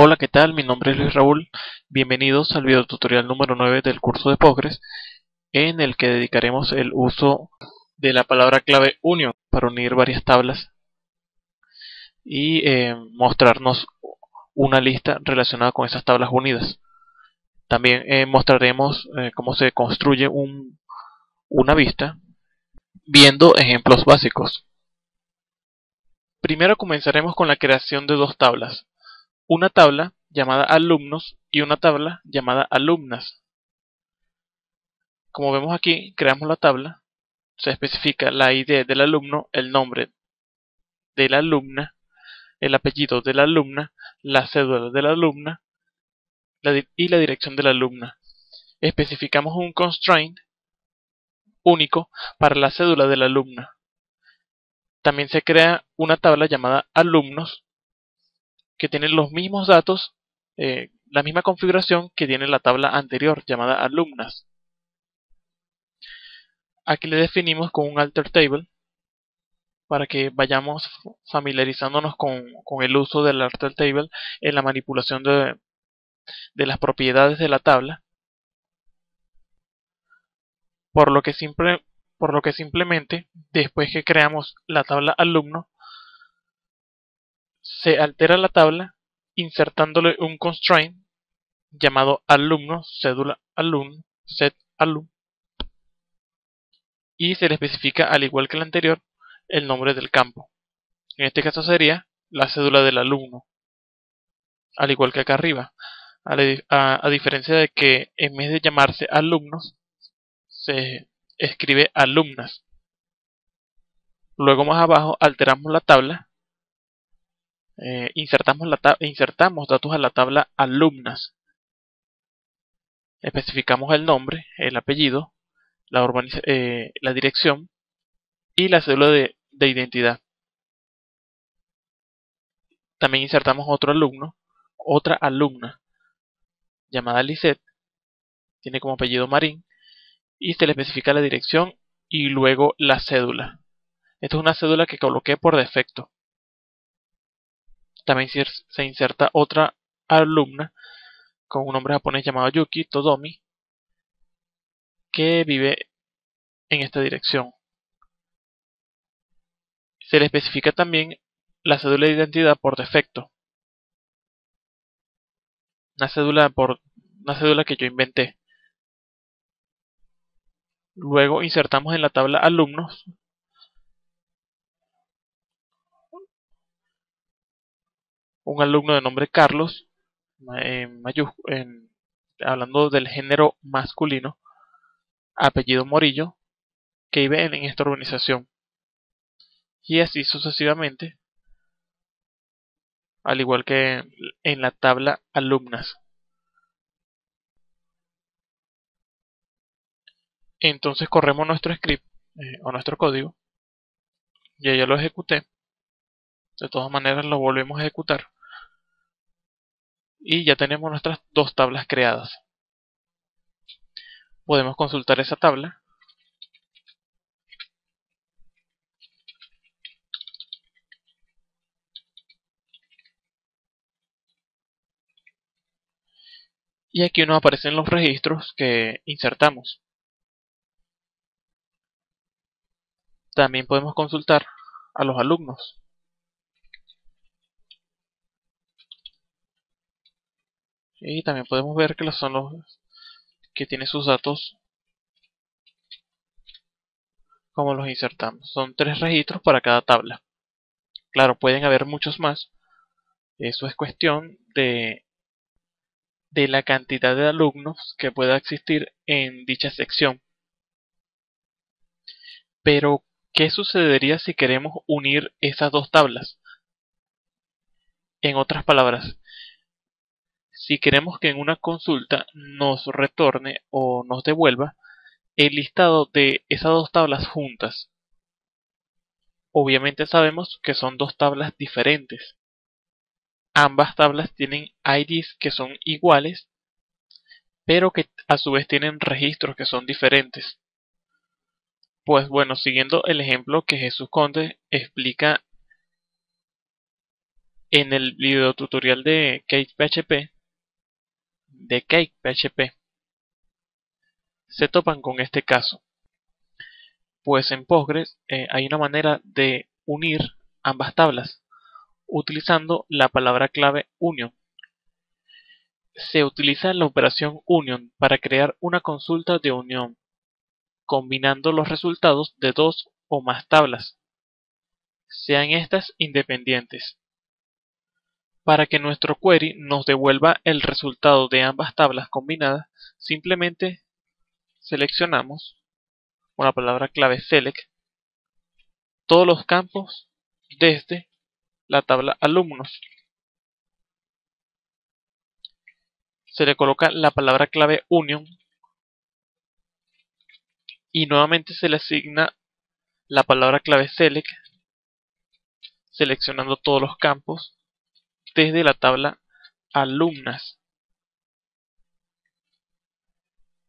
Hola, ¿qué tal? Mi nombre es Luis Raúl. Bienvenidos al video tutorial número 9 del curso de Postgres, en el que dedicaremos el uso de la palabra clave union para unir varias tablas y mostrarnos una lista relacionada con esas tablas unidas. También mostraremos cómo se construye una vista viendo ejemplos básicos. Primero comenzaremos con la creación de dos tablas. Una tabla llamada alumnos y una tabla llamada alumnas. Como vemos aquí, creamos la tabla, se especifica la ID del alumno, el nombre de la alumna, el apellido de la alumna, la cédula de la alumna y la dirección de la alumna. Especificamos un constraint único para la cédula de la alumna. También se crea una tabla llamada alumnos que tiene los mismos datos, la misma configuración que tiene la tabla anterior llamada alumnas. Aquí le definimos con un alter table para que vayamos familiarizándonos con el uso del alter table en la manipulación de las propiedades de la tabla, por lo que simplemente después que creamos la tabla alumno se altera la tabla insertándole un constraint llamado alumno cédula alum set alum y se le especifica, al igual que el anterior, el nombre del campo. En este caso sería la cédula del alumno, al igual que acá arriba, a diferencia de que en vez de llamarse alumnos se escribe alumnas. Luego más abajo alteramos la tabla, insertamos datos a la tabla alumnas, especificamos el nombre, el apellido, la dirección y la cédula de identidad. También insertamos otro alumno, otra alumna llamada Lisette, tiene como apellido Marín, y se le especifica la dirección y luego la cédula. Esta es una cédula que coloqué por defecto. También se inserta otra alumna con un nombre japonés llamado Yuki Todomi, que vive en esta dirección. Se le especifica también la cédula de identidad por defecto. Una cédula que yo inventé. Luego insertamos en la tabla alumnos un alumno de nombre Carlos, hablando del género masculino, apellido Morillo, que vive en esta organización. Y así sucesivamente, al igual que en la tabla alumnas. Entonces corremos nuestro script o nuestro código. Ya lo ejecuté. De todas maneras lo volvemos a ejecutar. Y ya tenemos nuestras dos tablas creadas. Podemos consultar esa tabla. Y aquí nos aparecen los registros que insertamos. También podemos consultar a los alumnos. Y también podemos ver que son los que tienen sus datos, como los insertamos. Son 3 registros para cada tabla. Claro, pueden haber muchos más. Eso es cuestión de la cantidad de alumnos que pueda existir en dicha sección. Pero, ¿qué sucedería si queremos unir esas dos tablas? En otras palabras, si queremos que en una consulta nos retorne o nos devuelva el listado de esas dos tablas juntas. Obviamente sabemos que son dos tablas diferentes. Ambas tablas tienen IDs que son iguales, pero que a su vez tienen registros que son diferentes. Pues bueno, siguiendo el ejemplo que Jesús Conde explica En el video tutorial de CakePHP, se topan con este caso. Pues en Postgres hay una manera de unir ambas tablas utilizando la palabra clave union. Se utiliza la operación union para crear una consulta de unión, combinando los resultados de dos o más tablas, sean estas independientes. Para que nuestro query nos devuelva el resultado de ambas tablas combinadas, simplemente seleccionamos con la palabra clave select todos los campos desde la tabla alumnos. Se le coloca la palabra clave union y nuevamente se le asigna la palabra clave select, seleccionando todos los campos desde la tabla alumnas.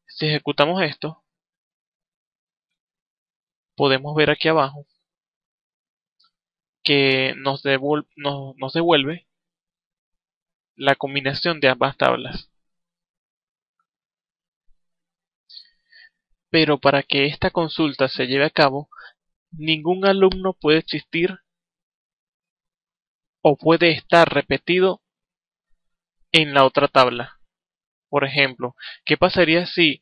Si ejecutamos esto, podemos ver aquí abajo que nos devuelve la combinación de ambas tablas. Pero para que esta consulta se lleve a cabo, ningún alumno puede existir o puede estar repetido en la otra tabla. Por ejemplo, ¿qué pasaría si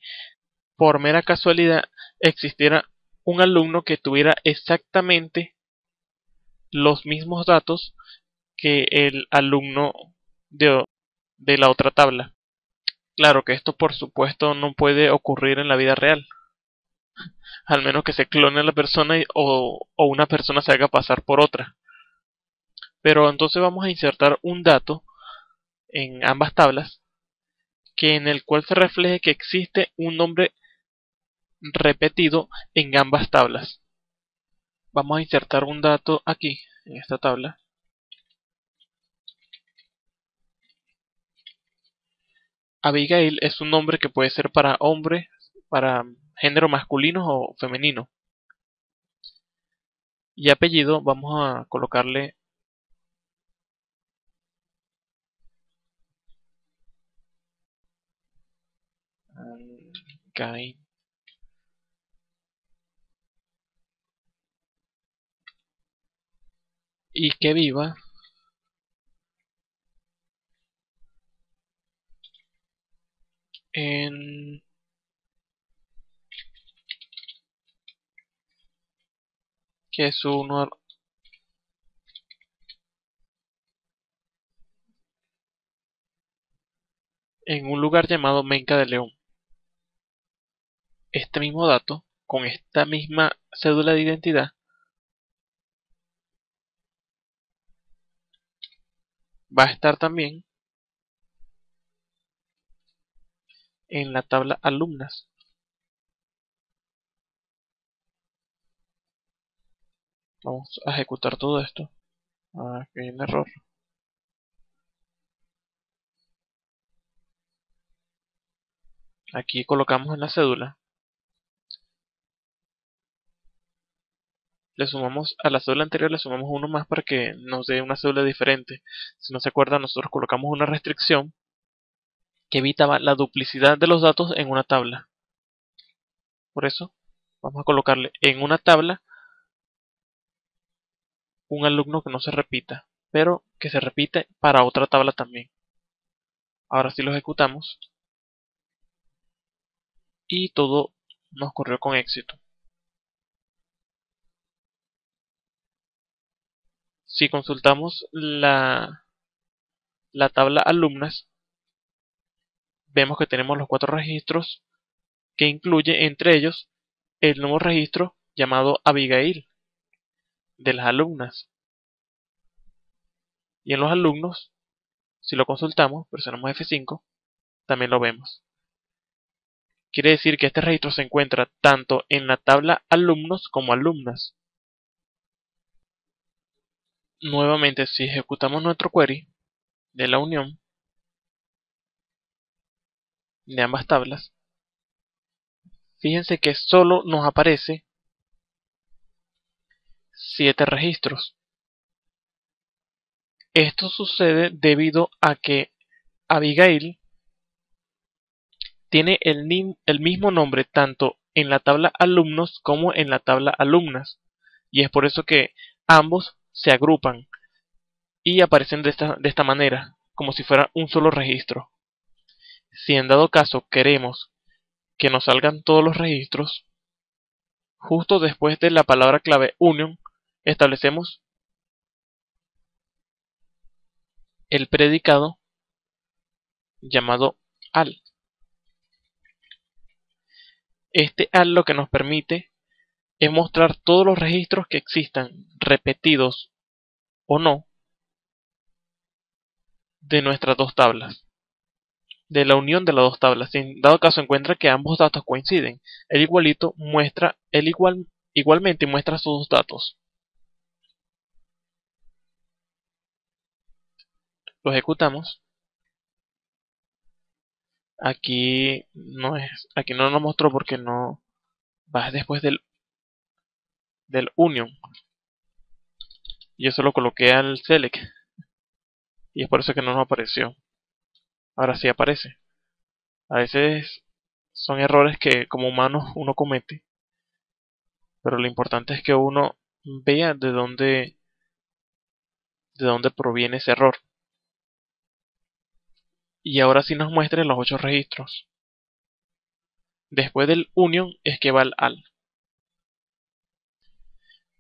por mera casualidad existiera un alumno que tuviera exactamente los mismos datos que el alumno de la otra tabla? Claro que esto por supuesto no puede ocurrir en la vida real, al menos que se clone la persona o una persona se haga pasar por otra. Pero entonces vamos a insertar un dato en ambas tablas que en el cual se refleje que existe un nombre repetido en ambas tablas. Vamos a insertar un dato aquí en esta tabla. Abigail es un nombre que puede ser para hombre, para género masculino o femenino. Y apellido vamos a colocarle Gain. Y que viva en en un lugar llamado Menca de León. Este mismo dato, con esta misma cédula de identidad, va a estar también en la tabla alumnas. Vamos a ejecutar todo esto. Aquí hay un error. Aquí colocamos en la cédula. Le sumamos a la cédula anterior, le sumamos uno más para que nos dé una cédula diferente. Si no se acuerdan, nosotros colocamos una restricción que evitaba la duplicidad de los datos en una tabla. Por eso, vamos a colocarle en una tabla un alumno que no se repita, pero que se repite para otra tabla también. Ahora sí lo ejecutamos y todo nos corrió con éxito. Si consultamos la tabla alumnas, vemos que tenemos los 4 registros que incluye entre ellos el nuevo registro llamado Abigail de las alumnas. Y en los alumnos, si lo consultamos, presionamos F5, también lo vemos. Quiere decir que este registro se encuentra tanto en la tabla alumnos como alumnas. Nuevamente, si ejecutamos nuestro query de la unión de ambas tablas, fíjense que solo nos aparece 7 registros. Esto sucede debido a que Abigail tiene el mismo nombre tanto en la tabla alumnos como en la tabla alumnas, y es por eso que ambos se agrupan y aparecen de esta manera, como si fuera un solo registro. Si en dado caso queremos que nos salgan todos los registros, justo después de la palabra clave union, establecemos el predicado llamado al. Este al lo que nos permite es mostrar todos los registros que existan, repetidos o no, de nuestras dos tablas, de la unión de las dos tablas. Si en dado caso encuentra que ambos datos coinciden, el igualito muestra igualmente muestra sus dos datos. Lo ejecutamos. Aquí no nos mostró porque no va después del union. Y eso lo coloqué al select y es por eso que no nos apareció. Ahora sí aparece. A veces son errores que como humanos uno comete, pero lo importante es que uno vea de dónde proviene ese error. Y ahora sí nos muestra los 8 registros. Después del union es que va el al.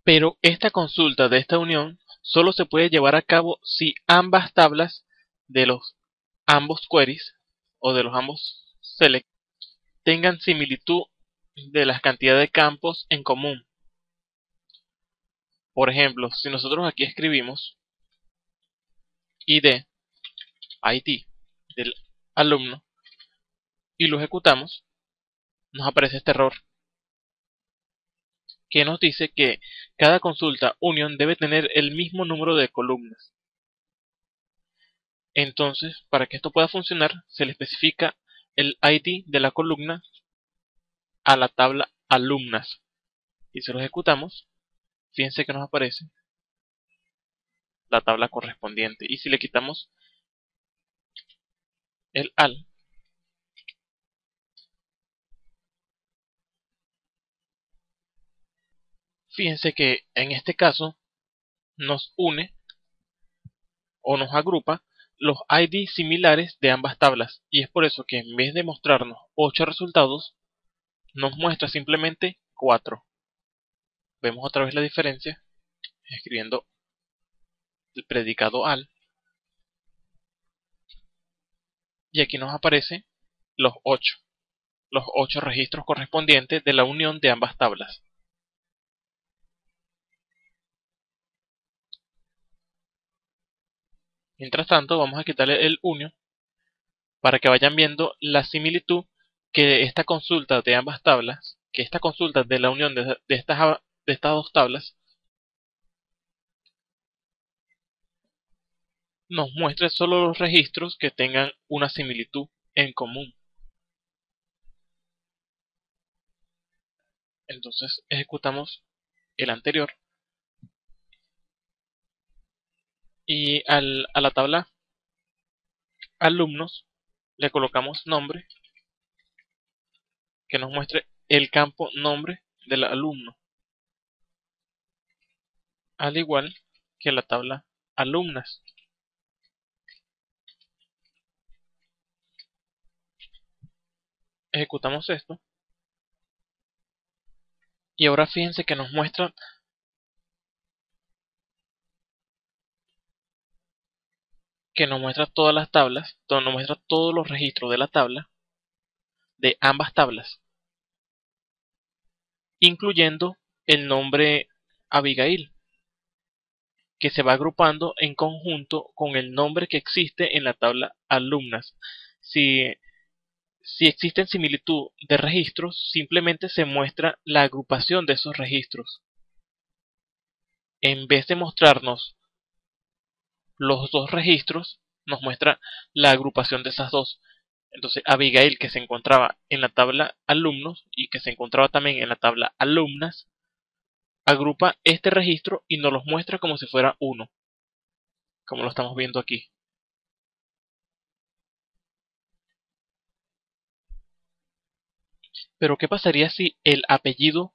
Pero esta consulta de esta unión solo se puede llevar a cabo si ambas tablas de los ambos queries o de los ambos select tengan similitud de las cantidades de campos en común. Por ejemplo, si nosotros aquí escribimos ID del alumno y lo ejecutamos, nos aparece este error que nos dice que cada consulta union debe tener el mismo número de columnas. Entonces, para que esto pueda funcionar, se le especifica el ID de la columna a la tabla alumnas. Y si lo ejecutamos, fíjense que nos aparece la tabla correspondiente. Y si le quitamos el al, fíjense que en este caso nos une o nos agrupa los ID similares de ambas tablas. Y es por eso que en vez de mostrarnos 8 resultados, nos muestra simplemente 4. Vemos otra vez la diferencia escribiendo el predicado al. Y aquí nos aparece los 8 registros correspondientes de la unión de ambas tablas. Mientras tanto, vamos a quitarle el union para que vayan viendo la similitud que esta consulta de ambas tablas, que esta consulta de la unión de estas dos tablas, nos muestre solo los registros que tengan una similitud en común. Entonces ejecutamos el anterior y a la tabla alumnos le colocamos nombre, que nos muestre el campo nombre del alumno, al igual que la tabla alumnas. Ejecutamos esto y ahora fíjense que nos muestra todas las tablas, nos muestra todos los registros de la tabla, de ambas tablas, incluyendo el nombre Abigail, que se va agrupando en conjunto con el nombre que existe en la tabla alumnas. Si existen similitud de registros, simplemente se muestra la agrupación de esos registros. En vez de mostrarnos los dos registros, nos muestra la agrupación de esas dos. Entonces Abigail, que se encontraba en la tabla alumnos y que se encontraba también en la tabla alumnas, agrupa este registro y nos los muestra como si fuera uno. como lo estamos viendo aquí. Pero ¿qué pasaría si el apellido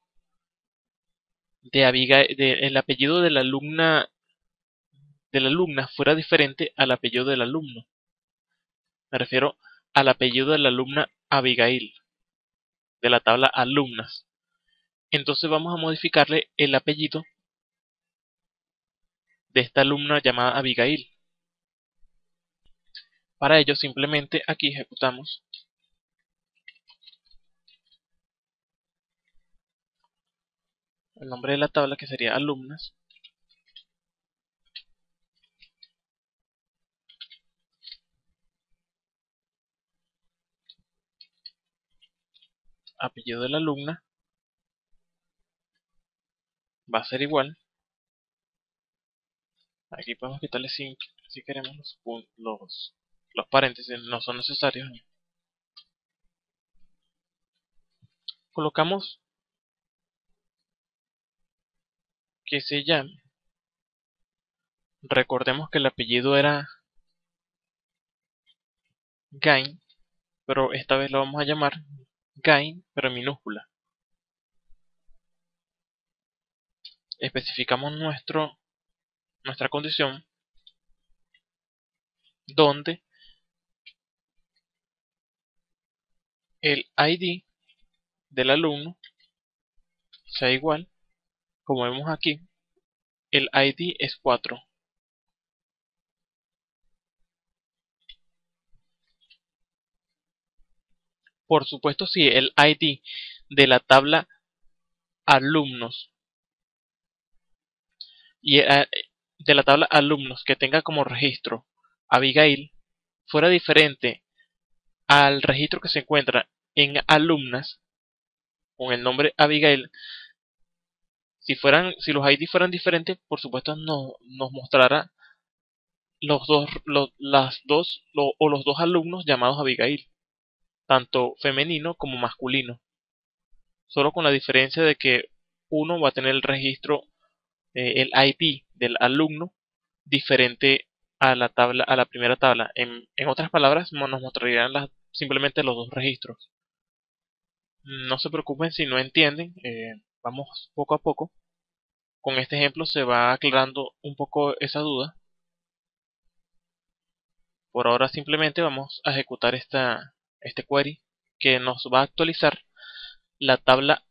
de Abigail, el apellido de la alumna fuera diferente al apellido del alumno? Me refiero al apellido de la alumna Abigail, de la tabla alumnas. Entonces vamos a modificarle el apellido de esta alumna llamada Abigail. Para ello simplemente aquí ejecutamos el nombre de la tabla, que sería alumnas, apellido de la alumna, va a ser igual. Aquí podemos quitarle si queremos los paréntesis, no son necesarios. Colocamos que se llame. Recordemos que el apellido era Gain, pero esta vez lo vamos a llamar Gain, pero en minúscula. Especificamos nuestra condición, donde el ID del alumno sea igual, como vemos aquí, el ID es 4. Por supuesto, si el ID de la tabla alumnos y de la tabla alumnos que tenga como registro Abigail fuera diferente al registro que se encuentra en alumnas con el nombre Abigail, si los ID fueran diferentes, por supuesto nos mostrará los dos alumnos llamados Abigail, tanto femenino como masculino, solo con la diferencia de que uno va a tener el registro, el ID del alumno diferente a la primera tabla. En otras palabras, nos mostrarían simplemente los dos registros. No se preocupen si no entienden, vamos poco a poco. Con este ejemplo se va aclarando un poco esa duda. Por ahora simplemente vamos a ejecutar este query que nos va a actualizar la tabla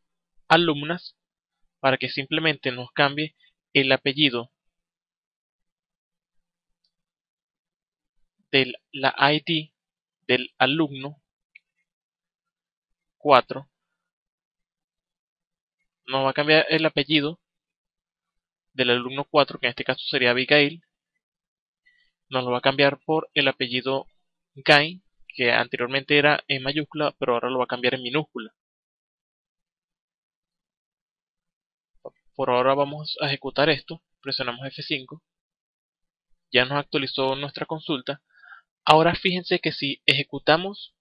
alumnas para que simplemente nos cambie el apellido de la ID del alumno 4. Nos va a cambiar el apellido del alumno 4, que en este caso sería Abigail. Nos lo va a cambiar por el apellido Gain, que anteriormente era en mayúscula, pero ahora lo va a cambiar en minúscula. Por ahora vamos a ejecutar esto, presionamos F5, ya nos actualizó nuestra consulta. Ahora fíjense que si ejecutamos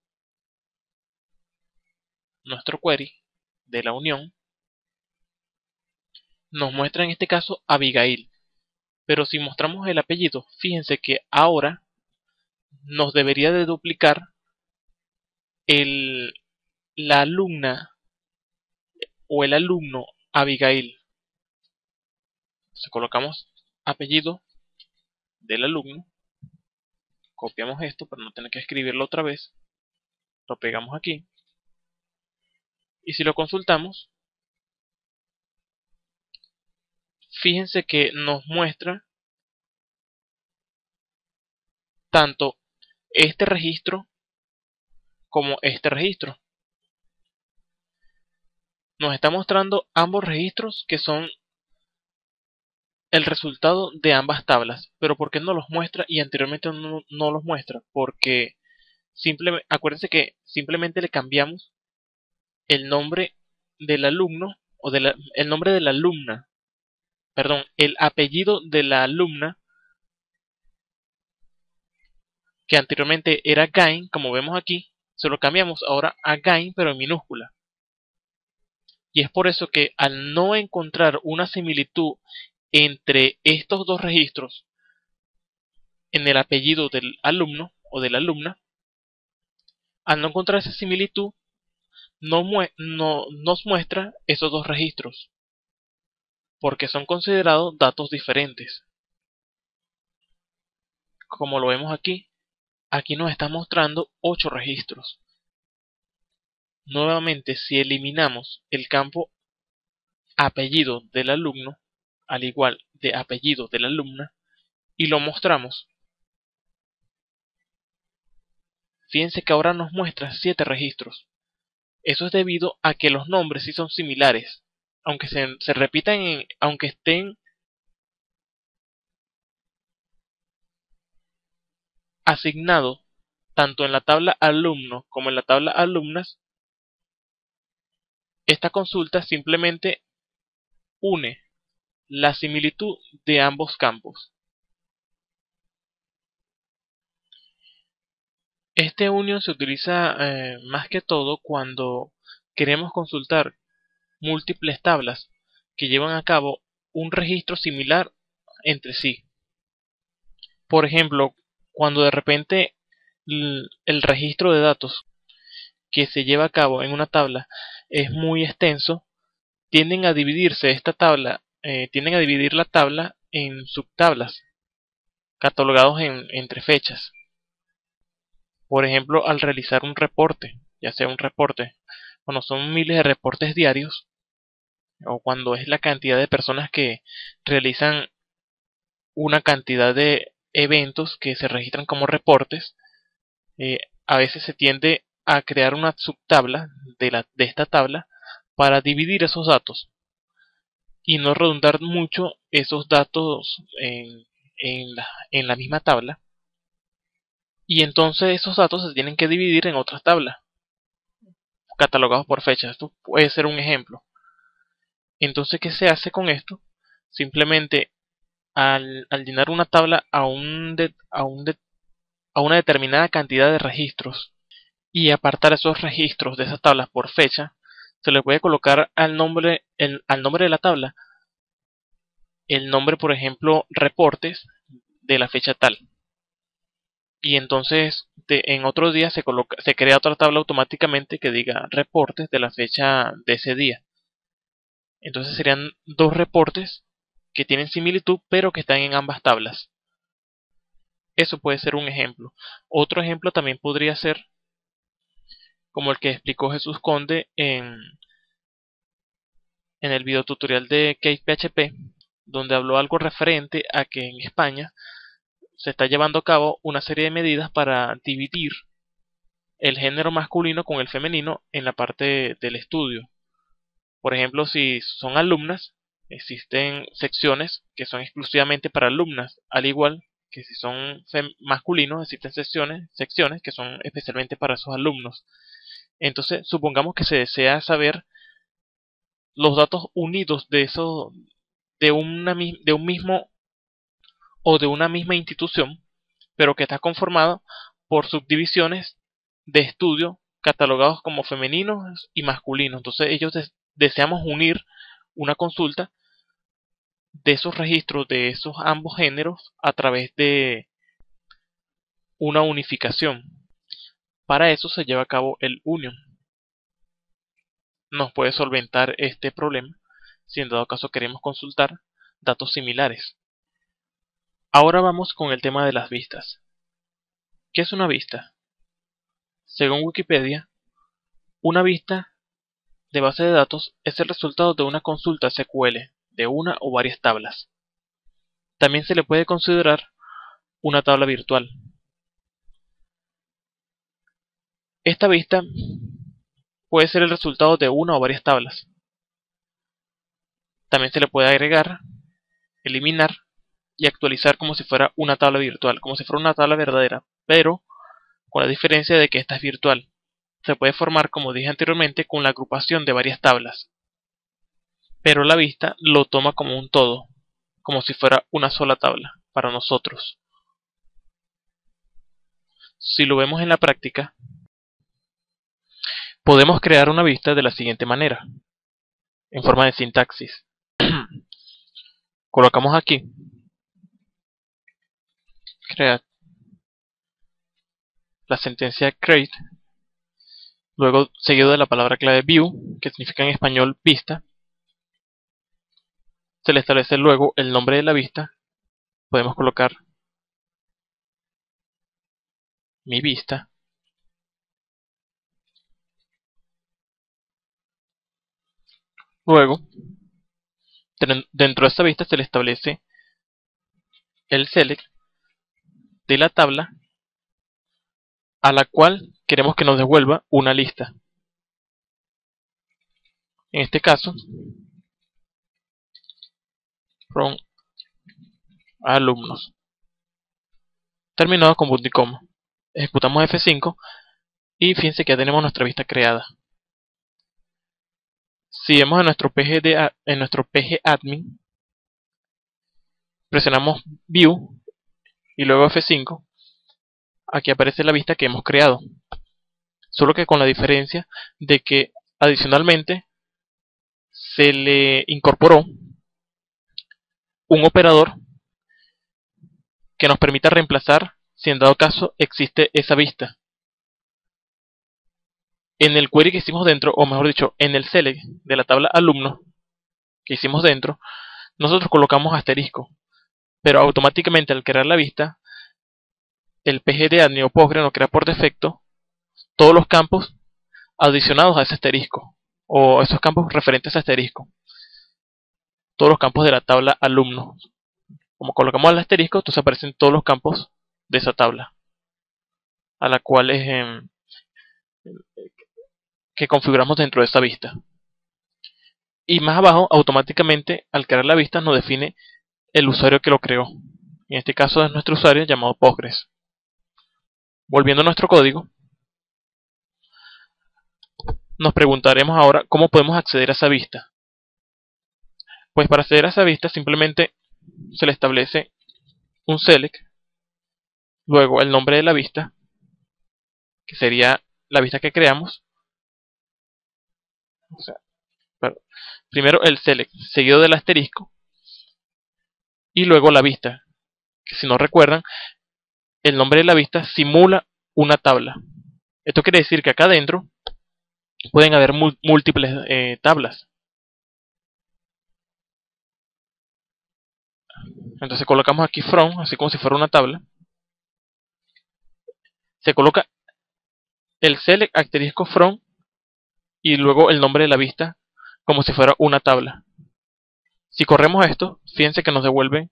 nuestro query de la unión, nos muestra en este caso Abigail, pero si mostramos el apellido, fíjense que ahora nos debería de duplicar la alumna o el alumno Abigail. Entonces colocamos apellido del alumno, copiamos esto para no tener que escribirlo otra vez, lo pegamos aquí y si lo consultamos, fíjense que nos muestra tanto este registro como este registro. Nos está mostrando ambos registros que son el resultado de ambas tablas. Pero ¿por qué no los muestra y anteriormente no los muestra? Porque acuérdense que simplemente le cambiamos el nombre del alumno o el nombre de la alumna, perdón, el apellido de la alumna, que anteriormente era Gain, como vemos aquí, se lo cambiamos ahora a Gain pero en minúscula. Y es por eso que al no encontrar una similitud entre estos dos registros, en el apellido del alumno o de la alumna, al no encontrar esa similitud, nos muestra esos dos registros, porque son considerados datos diferentes. Como lo vemos aquí nos está mostrando 8 registros. Nuevamente, si eliminamos el campo apellido del alumno, al igual de apellido de la alumna, y lo mostramos, fíjense que ahora nos muestra 7 registros. Eso es debido a que los nombres sí son similares, aunque se repitan, aunque estén asignados tanto en la tabla alumno como en la tabla alumnas. Esta consulta simplemente une la similitud de ambos campos. Este union se utiliza más que todo cuando queremos consultar múltiples tablas que llevan a cabo un registro similar entre sí. Por ejemplo, cuando de repente el registro de datos que se lleva a cabo en una tabla es muy extenso, tienden a dividirse tienden a dividir la tabla en subtablas, catalogados entre fechas. Por ejemplo, al realizar un reporte, ya sea un reporte, cuando son miles de reportes diarios, o cuando es la cantidad de personas que realizan una cantidad de eventos que se registran como reportes, a veces se tiende a crear una subtabla de esta tabla para dividir esos datos y no redundar mucho esos datos en la misma tabla. Y entonces esos datos se tienen que dividir en otras tablas, catalogados por fecha. Esto puede ser un ejemplo. Entonces, ¿qué se hace con esto? Simplemente al llenar una tabla a una determinada cantidad de registros y apartar esos registros de esas tablas por fecha, se le puede colocar al nombre de la tabla el nombre, por ejemplo, reportes de la fecha tal. Y entonces en otro día se crea otra tabla automáticamente que diga reportes de la fecha de ese día. Entonces serían dos reportes que tienen similitud pero que están en ambas tablas. Eso puede ser un ejemplo. Otro ejemplo también podría ser como el que explicó Jesús Conde en el video tutorial de CasePHP, donde habló algo referente a que en España se está llevando a cabo una serie de medidas para dividir el género masculino con el femenino en la parte del estudio. Por ejemplo, si son alumnas, existen secciones que son exclusivamente para alumnas, al igual que si son masculinos, existen secciones que son especialmente para esos alumnos. Entonces, supongamos que se desea saber los datos unidos de un mismo o de una misma institución, pero que está conformado por subdivisiones de estudio catalogados como femeninos y masculinos. Entonces ellos deseamos unir una consulta de esos registros de esos ambos géneros a través de una unificación. Para eso se lleva a cabo el union. Nos puede solventar este problema si en dado caso queremos consultar datos similares. Ahora vamos con el tema de las vistas. ¿Qué es una vista? Según Wikipedia, una vista de base de datos es el resultado de una consulta SQL de una o varias tablas. También se le puede considerar una tabla virtual. Esta vista puede ser el resultado de una o varias tablas. También se le puede agregar, eliminar y actualizar como si fuera una tabla virtual, como si fuera una tabla verdadera, pero con la diferencia de que esta es virtual. Se puede formar, como dije anteriormente, con la agrupación de varias tablas, pero la vista lo toma como un todo, como si fuera una sola tabla para nosotros. Si lo vemos en la práctica, podemos crear una vista de la siguiente manera, en forma de sintaxis. Colocamos aquí create, la sentencia create, luego seguido de la palabra clave view, que significa en español vista. Se le establece luego el nombre de la vista. Podemos colocar mi vista. Luego, dentro de esta vista se le establece el select de la tabla a la cual queremos que nos devuelva una lista. En este caso, from alumnos, terminado con punto y coma. Ejecutamos F5 y fíjense que ya tenemos nuestra vista creada. Si vemos en nuestro PG admin, presionamos View y luego F5, aquí aparece la vista que hemos creado. Solo que con la diferencia de que adicionalmente se le incorporó un operador que nos permita reemplazar si en dado caso existe esa vista. En el query que hicimos dentro, o mejor dicho, en el select de la tabla alumno que hicimos dentro, nosotros colocamos asterisco, pero automáticamente al crear la vista, el pgdadmin o Postgre nos crea por defecto todos los campos adicionados a ese asterisco, o esos campos referentes a asterisco, todos los campos de la tabla alumno. Como colocamos el asterisco, entonces aparecen todos los campos de esa tabla, a la cual es que configuramos dentro de esa vista. Y más abajo, automáticamente, al crear la vista, nos define el usuario que lo creó. En este caso es nuestro usuario llamado Postgres. Volviendo a nuestro código, nos preguntaremos ahora cómo podemos acceder a esa vista. Pues para acceder a esa vista simplemente se le establece un select, luego el nombre de la vista, que sería la vista que creamos. O sea, primero el select seguido del asterisco y luego la vista, que si no recuerdan, el nombre de la vista simula una tabla. Esto quiere decir que acá adentro pueden haber múltiples tablas. Entonces colocamos aquí from, así como si fuera una tabla. Se coloca el select asterisco from y luego el nombre de la vista como si fuera una tabla. Si corremos esto, fíjense que nos devuelve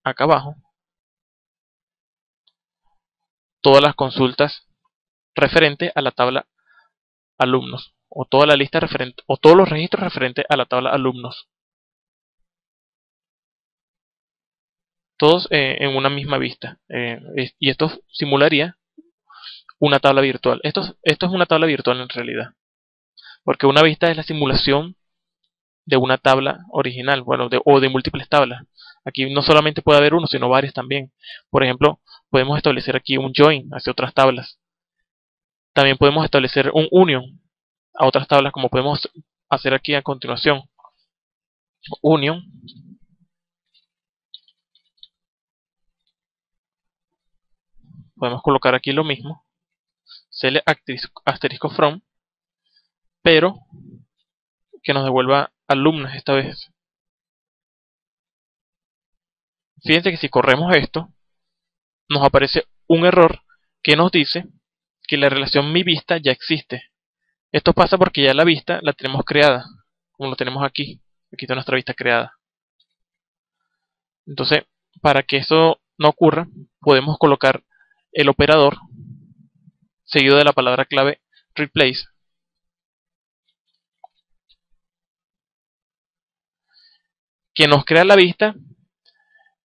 acá abajo todas las consultas referentes a la tabla alumnos, o toda la lista referente, o todos los registros referentes a la tabla alumnos, todos en una misma vista. Y esto simularía una tabla virtual. Esto es una tabla virtual en realidad, porque una vista es la simulación de una tabla original, bueno, o de múltiples tablas. Aquí no solamente puede haber uno, sino varias también. Por ejemplo, podemos establecer aquí un join hacia otras tablas. También podemos establecer un union a otras tablas, como podemos hacer aquí a continuación. Union. Podemos colocar aquí lo mismo. Select asterisco from, pero que nos devuelva alumnos esta vez. Fíjense que si corremos esto, nos aparece un error que nos dice que la relación mi vista ya existe. Esto pasa porque ya la vista la tenemos creada, como lo tenemos aquí. Aquí está nuestra vista creada. Entonces, para que eso no ocurra, podemos colocar el operador seguido de la palabra clave replace, que nos crea la vista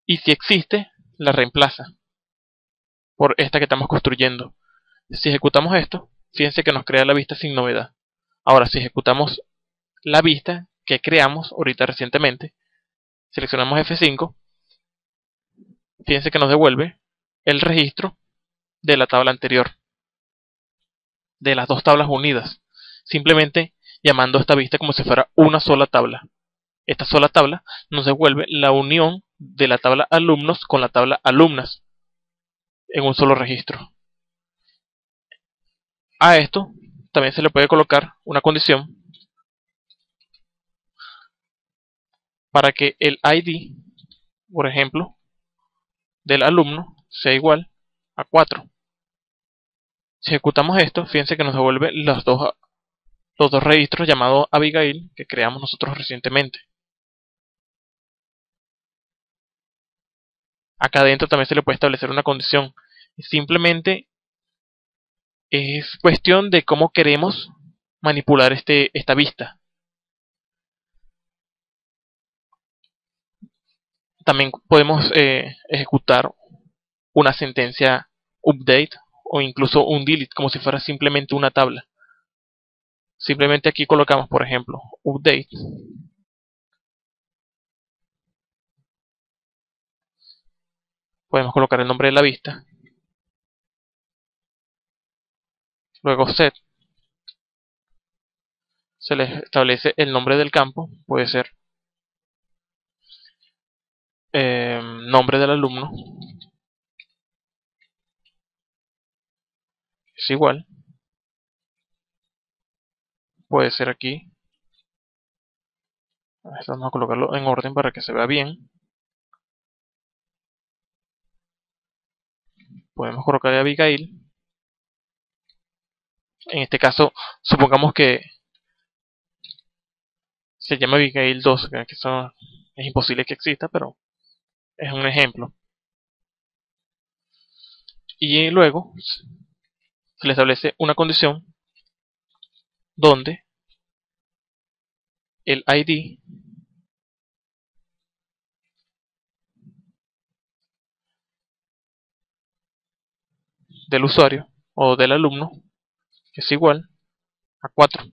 y si existe, la reemplaza por esta que estamos construyendo. Si ejecutamos esto, fíjense que nos crea la vista sin novedad. Ahora, si ejecutamos la vista que creamos ahorita recientemente, seleccionamos F5, fíjense que nos devuelve el registro de la tabla anterior, de las dos tablas unidas, simplemente llamando esta vista como si fuera una sola tabla. Esta sola tabla nos devuelve la unión de la tabla alumnos con la tabla alumnas en un solo registro. A esto también se le puede colocar una condición para que el ID, por ejemplo, del alumno sea igual a 4. Si ejecutamos esto, fíjense que nos devuelve los dos registros llamados Abigail que creamos nosotros recientemente. Acá adentro también se le puede establecer una condición. Simplemente es cuestión de cómo queremos manipular esta vista. También podemos ejecutar una sentencia update o incluso un delete como si fuera simplemente una tabla. Simplemente aquí colocamos, por ejemplo, update. Podemos colocar el nombre de la vista. Luego set. Se le establece el nombre del campo. Puede ser nombre del alumno. Es igual. Puede ser aquí. Vamos a colocarlo en orden para que se vea bien. Podemos colocar a Abigail. En este caso, supongamos que se llama Abigail 2, que eso es imposible que exista, pero es un ejemplo. Y luego se le establece una condición donde el ID del usuario o del alumno es igual a 4.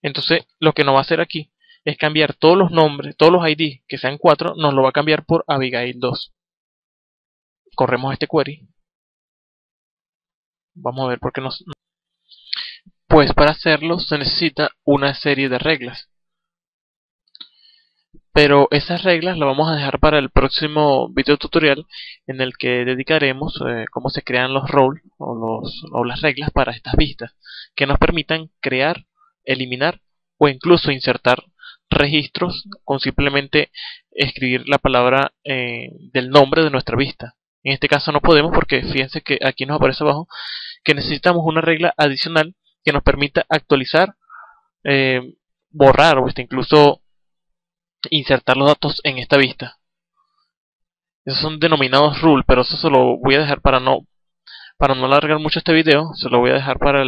Entonces lo que nos va a hacer aquí es cambiar todos los nombres, todos los ID que sean 4, nos lo va a cambiar por Abigail 2. Corremos este query. Vamos a ver por qué nos... Pues para hacerlo se necesita una serie de reglas. Pero esas reglas las vamos a dejar para el próximo video tutorial en el que dedicaremos cómo se crean los roles o las reglas para estas vistas que nos permitan crear, eliminar o incluso insertar registros con simplemente escribir la palabra del nombre de nuestra vista. En este caso no podemos porque fíjense que aquí nos aparece abajo que necesitamos una regla adicional que nos permita actualizar, borrar o incluso insertar los datos en esta vista. Esos son denominados rule, pero eso se lo voy a dejar para no alargar mucho este video. Se lo voy a dejar para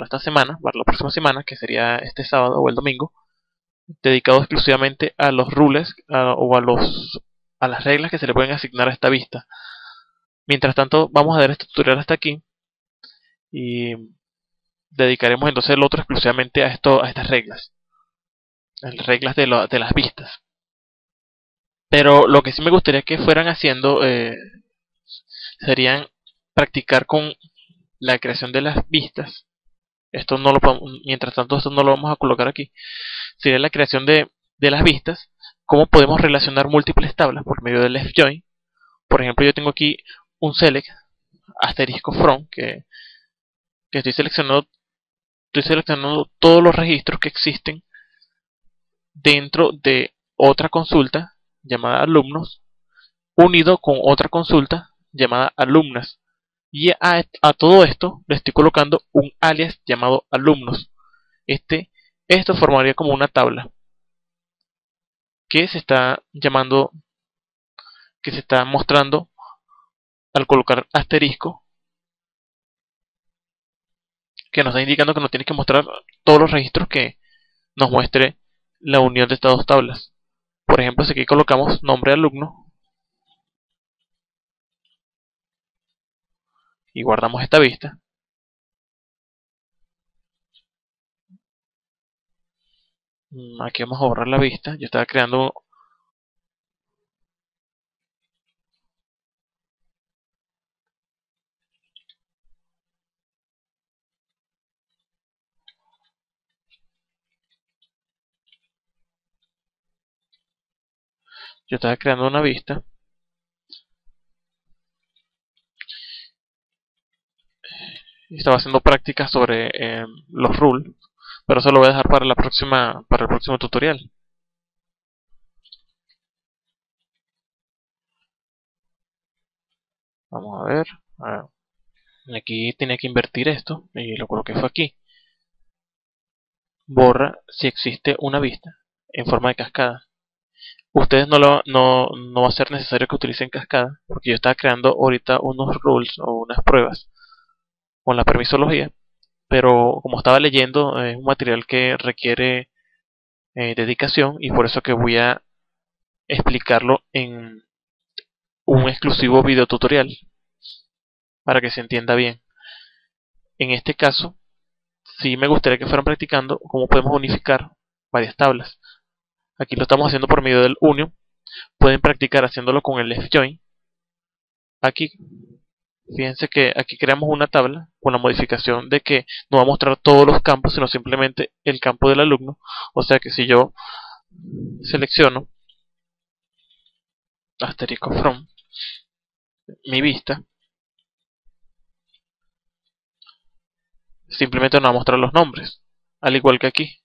esta semana, para la próxima semana, que sería este sábado o el domingo, dedicado exclusivamente a los rules o a las reglas que se le pueden asignar a esta vista. Mientras tanto, vamos a ver este tutorial hasta aquí y dedicaremos entonces el otro exclusivamente a estas reglas, las reglas de las vistas. Pero lo que sí me gustaría que fueran haciendo serían practicar con la creación de las vistas. Esto no lo podemos, mientras tanto esto no lo vamos a colocar aquí. Sería la creación de las vistas. Cómo podemos relacionar múltiples tablas por medio del left join. Por ejemplo, yo tengo aquí un select asterisco from que estoy seleccionando todos los registros que existen dentro de otra consulta llamada alumnos unido con otra consulta llamada alumnas. Y a todo esto le estoy colocando un alias llamado alumnos. Esto formaría como una tabla que se está llamando, que se está mostrando al colocar asterisco, que nos está indicando que nos tiene que mostrar todos los registros que nos muestre la unión de estas dos tablas. Por ejemplo, si aquí colocamos nombre de alumno y guardamos esta vista, aquí vamos a borrar la vista. Yo estaba creando Yo estaba creando una vista y estaba haciendo prácticas sobre los rules, pero eso lo voy a dejar para para el próximo tutorial. Vamos a ver. Ah, aquí tenía que invertir esto y lo coloqué fue aquí. Borra si existe una vista en forma de cascada. Ustedes no va a ser necesario que utilicen cascada, porque yo estaba creando ahorita unos rules o unas pruebas con la permisología, pero como estaba leyendo, es un material que requiere dedicación y por eso que voy a explicarlo en un exclusivo video tutorial para que se entienda bien. En este caso, sí me gustaría que fueran practicando cómo podemos unificar varias tablas. Aquí lo estamos haciendo por medio del union. Pueden practicar haciéndolo con el left join. Aquí, fíjense que aquí creamos una tabla con la modificación de que no va a mostrar todos los campos, sino simplemente el campo del alumno. O sea que si yo selecciono asterisco from mi vista, simplemente nos va a mostrar los nombres, al igual que aquí.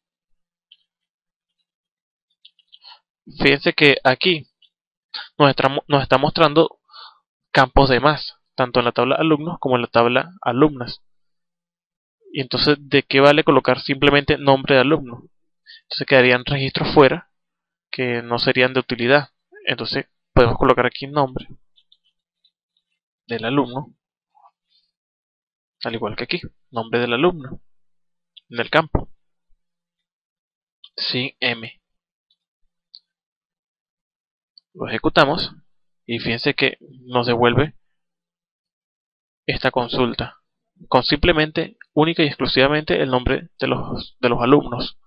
Fíjense que aquí nos está mostrando campos de más, tanto en la tabla alumnos como en la tabla alumnas. Y entonces, ¿de qué vale colocar simplemente nombre de alumno? Entonces quedarían registros fuera que no serían de utilidad. Entonces podemos colocar aquí nombre del alumno, al igual que aquí, nombre del alumno, en el campo, sin M. Lo ejecutamos y fíjense que nos devuelve esta consulta con simplemente, única y exclusivamente el nombre de los alumnos.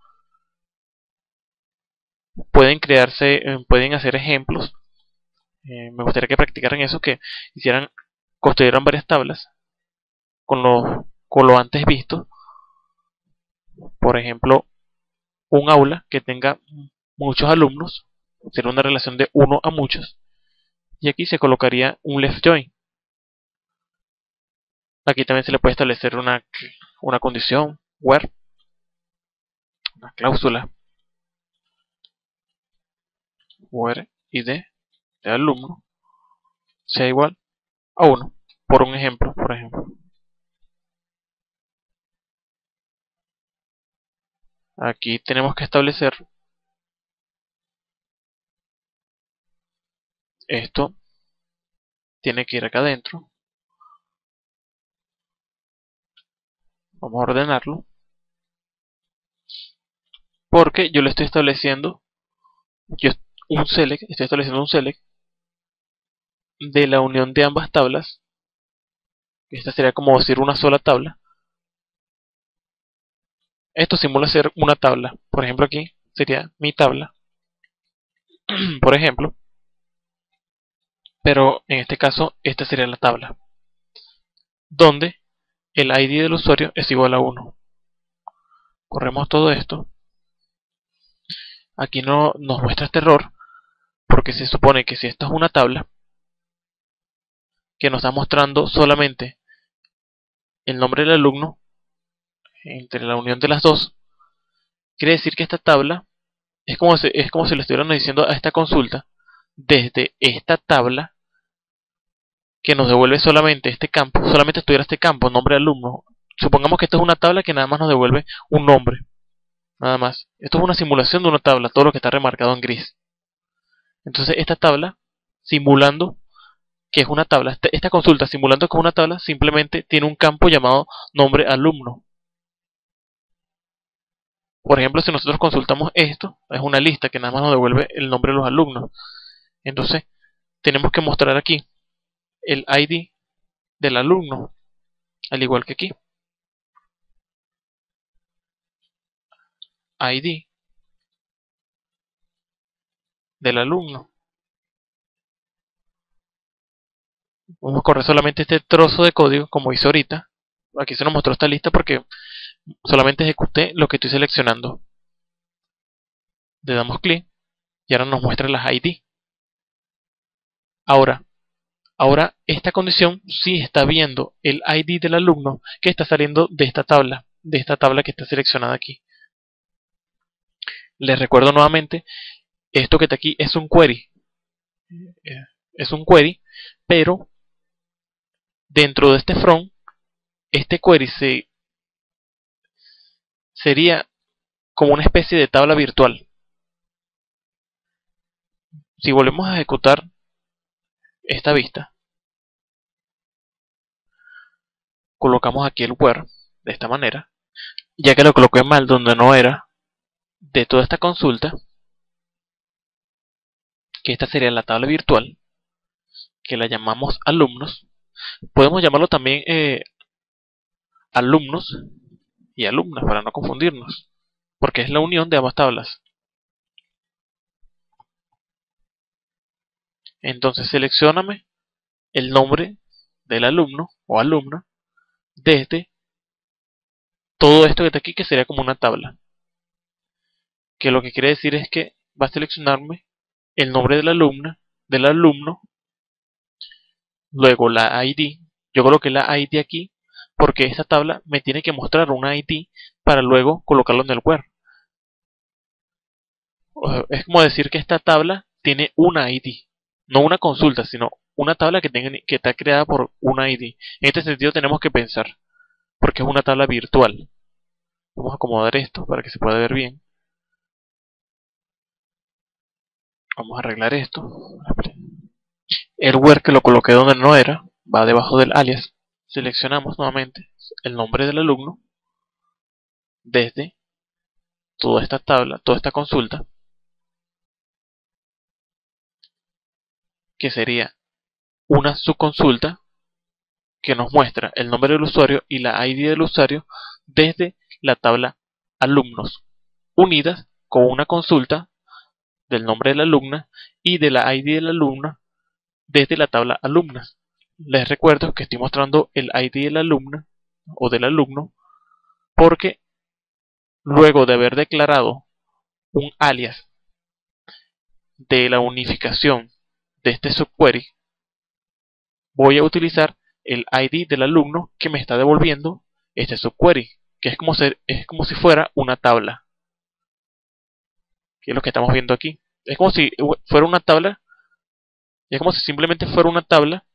Pueden pueden hacer ejemplos. Me gustaría que practicaran eso, que construyeran varias tablas con lo antes visto. Por ejemplo, un aula que tenga muchos alumnos, sería una relación de uno a muchos, y aquí se colocaría un left join. Aquí también se le puede establecer una condición, where, una cláusula, where id de alumno sea igual a 1, por un ejemplo, Aquí tenemos que establecer esto, tiene que ir acá adentro. Vamos a ordenarlo, porque yo le estoy estableciendo estoy estableciendo un select de la unión de ambas tablas. Esta sería como decir una sola tabla. Esto simula ser una tabla. Por ejemplo, aquí sería mi tabla, por ejemplo. Pero en este caso, esta sería la tabla, donde el ID del usuario es igual a 1. Corremos todo esto. Aquí no nos muestra este error, porque se supone que si esto es una tabla que nos está mostrando solamente el nombre del alumno entre la unión de las dos, quiere decir que esta tabla es como si le estuviéramos diciendo a esta consulta desde esta tabla que nos devuelve solamente este campo, solamente estuviera este campo, nombre de alumno. Supongamos que esto es una tabla que nada más nos devuelve un nombre, nada más. Esto es una simulación de una tabla, todo lo que está remarcado en gris. Entonces esta tabla, simulando que es una tabla, esta consulta simulando que es una tabla, simplemente tiene un campo llamado nombre alumno. Por ejemplo, si nosotros consultamos esto, es una lista que nada más nos devuelve el nombre de los alumnos. Entonces, tenemos que mostrar aquí el ID del alumno, al igual que aquí. ID del alumno. Vamos a correr solamente este trozo de código como hice ahorita. Aquí se nos mostró esta lista porque solamente ejecuté lo que estoy seleccionando. Le damos clic y ahora nos muestra las ID. Ahora esta condición sí está viendo el ID del alumno que está saliendo de esta tabla que está seleccionada aquí. Les recuerdo nuevamente, esto que está aquí es un query. Es un query, pero dentro de este from, este query sería como una especie de tabla virtual. Si volvemos a ejecutar esta vista, colocamos aquí el where de esta manera, ya que lo coloqué mal donde no era, de toda esta consulta, que esta sería la tabla virtual, que la llamamos alumnos. Podemos llamarlo también alumnos y alumnas para no confundirnos, porque es la unión de ambas tablas. Entonces seleccióname el nombre del alumno o alumna desde todo esto que está aquí, que sería como una tabla, que lo que quiere decir es que va a seleccionarme el nombre de la alumna, del alumno, luego la ID. Yo coloqué la ID aquí porque esta tabla me tiene que mostrar una ID para luego colocarlo en el where. Es como decir que esta tabla tiene una ID, no una consulta, sino una tabla que está creada por una ID. En este sentido tenemos que pensar, porque es una tabla virtual. Vamos a acomodar esto para que se pueda ver bien. Vamos a arreglar esto. El where que lo coloqué donde no era, va debajo del alias. Seleccionamos nuevamente el nombre del alumno desde toda esta tabla, toda esta consulta, que sería una subconsulta que nos muestra el nombre del usuario y la ID del usuario desde la tabla alumnos, unidas con una consulta del nombre de la alumna y de la ID de la alumna desde la tabla alumnas. Les recuerdo que estoy mostrando el ID de la alumna o del alumno porque luego de haber declarado un alias de la unificación de este subquery, voy a utilizar el ID del alumno que me está devolviendo este subquery, que es como si fuera una tabla, que es lo que estamos viendo aquí. Es como si fuera una tabla, es como si simplemente fuera una tabla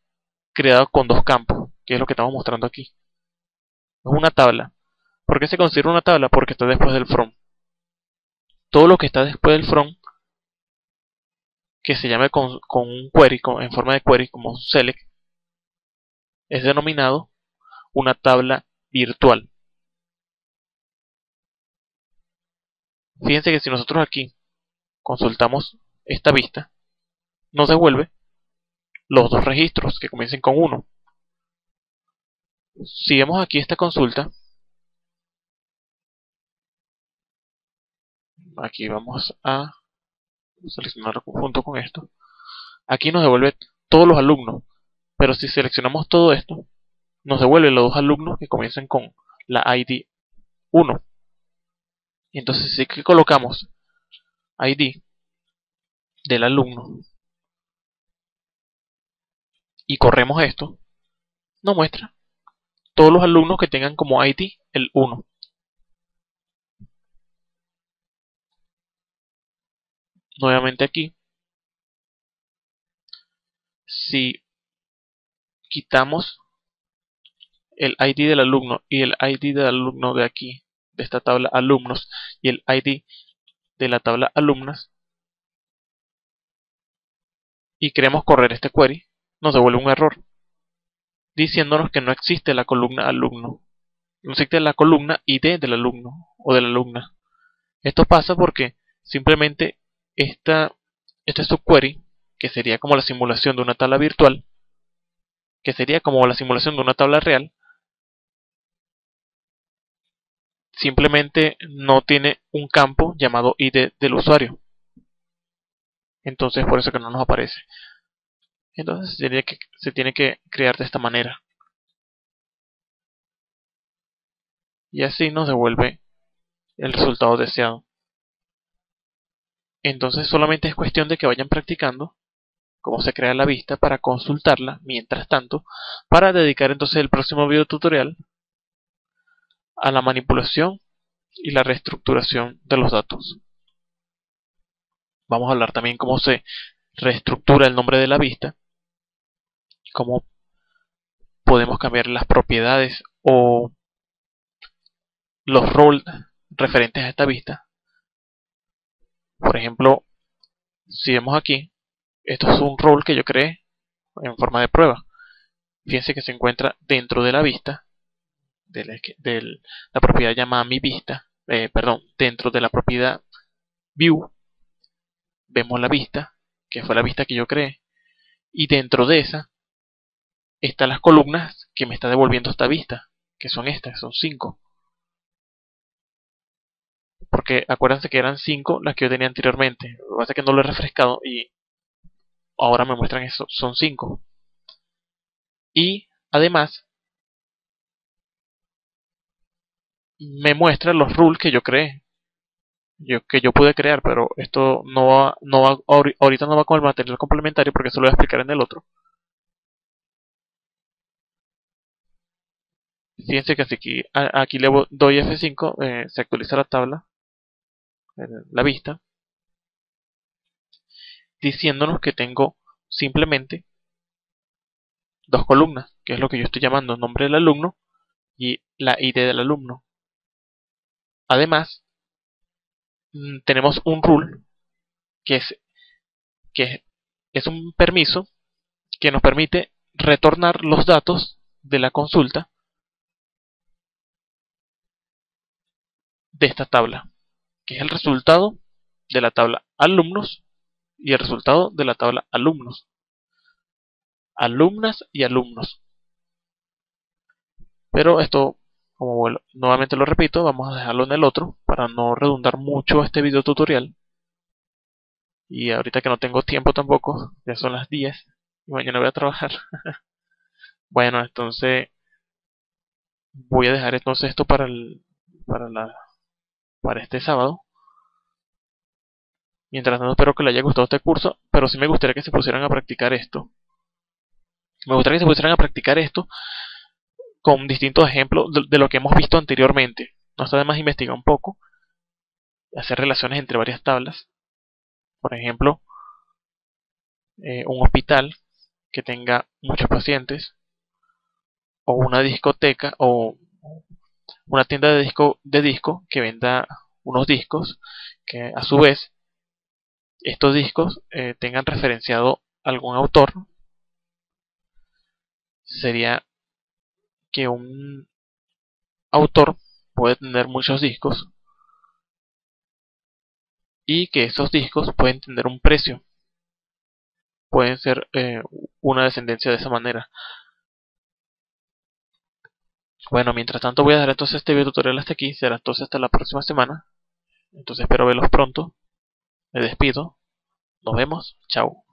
creada con dos campos, que es lo que estamos mostrando aquí. Es una tabla. ¿Por qué se considera una tabla? Porque está después del from. Todo lo que está después del from, que se llame con un query, en forma de query, como select, es denominado una tabla virtual. Fíjense que si nosotros aquí consultamos esta vista, nos devuelve los dos registros que comiencen con 1. Si vemos aquí esta consulta, aquí vamos a seleccionarlo junto con esto. Aquí nos devuelve todos los alumnos, pero si seleccionamos todo esto, nos devuelve los dos alumnos que comiencen con la ID 1. Y entonces si que colocamos ID del alumno y corremos esto, nos muestra todos los alumnos que tengan como ID el 1. Nuevamente aquí, si quitamos el ID del alumno y el ID del alumno de aquí, de esta tabla alumnos, y el ID de la tabla alumnas, y queremos correr este query, nos devuelve un error diciéndonos que no existe la columna alumno, no existe la columna ID del alumno o de la alumna. Esto pasa porque simplemente este subquery, que sería como la simulación de una tabla virtual, que sería como la simulación de una tabla real, simplemente no tiene un campo llamado ID del usuario. Entonces por eso que no nos aparece. Entonces se tiene que crear de esta manera. Y así nos devuelve el resultado deseado. Entonces solamente es cuestión de que vayan practicando cómo se crea la vista para consultarla mientras tanto, para dedicar entonces el próximo video tutorial a la manipulación y la reestructuración de los datos. Vamos a hablar también cómo se reestructura el nombre de la vista, cómo podemos cambiar las propiedades o los roles referentes a esta vista. Por ejemplo, si vemos aquí, esto es un role que yo creé en forma de prueba. Fíjense que se encuentra dentro de la vista, de la propiedad llamada mi vista, dentro de la propiedad view, vemos la vista, que fue la vista que yo creé, y dentro de esa están las columnas que me está devolviendo esta vista, que son estas, son 5. Porque acuérdense que eran 5 las que yo tenía anteriormente. Lo que pasa es que no lo he refrescado y ahora me muestran eso, son 5. Y además me muestra los rules que yo creé, que yo pude crear, pero esto ahorita no va con el material complementario porque eso lo voy a explicar en el otro. Fíjense que aquí le doy F5, se actualiza la tabla, la vista, diciéndonos que tengo simplemente 2 columnas, que es lo que yo estoy llamando nombre del alumno y la ID del alumno. Además, tenemos un rule que es un permiso que nos permite retornar los datos de la consulta de esta tabla, que es el resultado de la tabla alumnos y el resultado de la tabla alumnos, alumnas y alumnos. Pero esto, como nuevamente lo repito, vamos a dejarlo en el otro para no redundar mucho este video tutorial. Y ahorita que no tengo tiempo tampoco, ya son las 10 y mañana voy a trabajar. Bueno, entonces voy a dejar entonces esto para este sábado. Mientras tanto, espero que les haya gustado este curso, pero sí me gustaría que se pusieran a practicar esto. Me gustaría que se pusieran a practicar esto con distintos ejemplos de lo que hemos visto anteriormente. No está de más investigar un poco, hacer relaciones entre varias tablas. Por ejemplo, un hospital que tenga muchos pacientes, o una discoteca, o una tienda de disco que venda unos discos, que a su vez estos discos tengan referenciado algún autor. Sería que un autor puede tener muchos discos y que esos discos pueden tener un precio, pueden ser una descendencia de esa manera. Bueno, mientras tanto voy a dejar entonces este video tutorial hasta aquí, será entonces hasta la próxima semana. Entonces espero verlos pronto, me despido, nos vemos, chao.